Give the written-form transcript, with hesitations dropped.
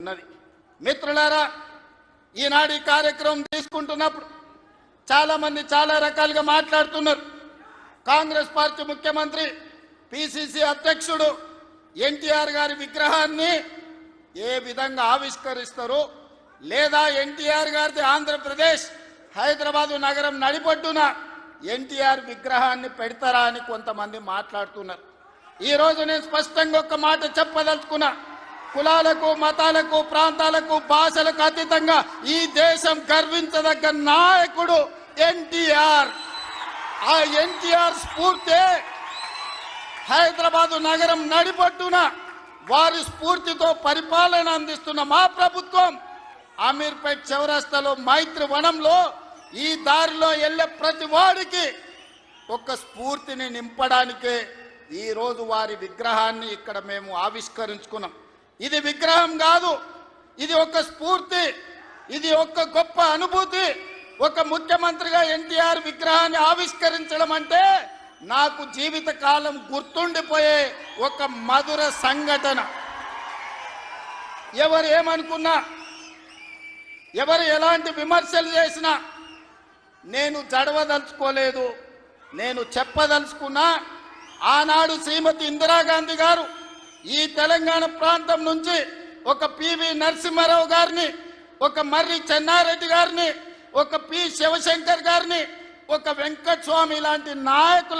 ఉన్నది. మిత్రులారా, ఈనాడు ఈ కార్యక్రమం తీసుకుంటున్నప్పుడు చాలా మంది చాలా రకాలుగా మాట్లాడుతున్నారు. కాంగ్రెస్ పార్టీ ముఖ్యమంత్రి పిసిసి అధ్యక్షుడు ఎన్టీఆర్ గారి విగ్రహాన్ని ఏ విధంగా ఆవిష్కరిస్తారు, లేదా ఎన్టీఆర్ గారిది ఆంధ్రప్రదేశ్ హైదరాబాదు నగరం నడిపొడ్డున ఎన్టీఆర్ విగ్రహాన్ని పెడతారా అని కొంతమంది మాట్లాడుతున్నారు. ఈరోజు నేను స్పష్టంగా ఒక మాట చెప్పదలుచుకున్నా. కులాలకు, మతాలకు, ప్రాంతాలకు, భాషలకు అతీతంగా ఈ దేశం గర్వించదగ్గ నాయకుడు ఎన్టీఆర్. ఆ ఎన్టీఆర్ స్ఫూర్తి హైదరాబాదు నగరం నడిపొట్టున వారి స్ఫూర్తితో పరిపాలన అందిస్తున్న మా ప్రభుత్వం అమీర్పేట్ చౌరస్తాలో మైత్రి వనంలో ఈ దారిలో వెళ్ళే ప్రతి వాడికి ఒక స్ఫూర్తిని నింపడానికే ఈరోజు వారి విగ్రహాన్ని ఇక్కడ మేము ఆవిష్కరించుకున్నాం. ఇది విగ్రహం కాదు, ఇది ఒక స్ఫూర్తి, ఇది ఒక గొప్ప అనుభూతి. ఒక ముఖ్యమంత్రిగా ఎన్టీఆర్ విగ్రహాన్ని ఆవిష్కరించడం అంటే నాకు జీవితకాలం గుర్తుండిపోయే ఒక మధుర సంఘటన. ఎవరు ఏమనుకున్నా, ఎవరు ఎలాంటి విమర్శలు చేసినా నేను జడవదలుచుకోలేదు. నేను చెప్పదలుచుకున్నా, ఆనాడు శ్రీమతి ఇందిరాగాంధీ గారు ఈ తెలంగాణ ప్రాంతం నుంచి ఒక పివి నరసింహారావు గారిని, ఒక మర్రి చెన్నారెడ్డి గారిని, ఒక పి శివశంకర్ గారిని, ఒక వెంకటస్వామి లాంటి నాయకులు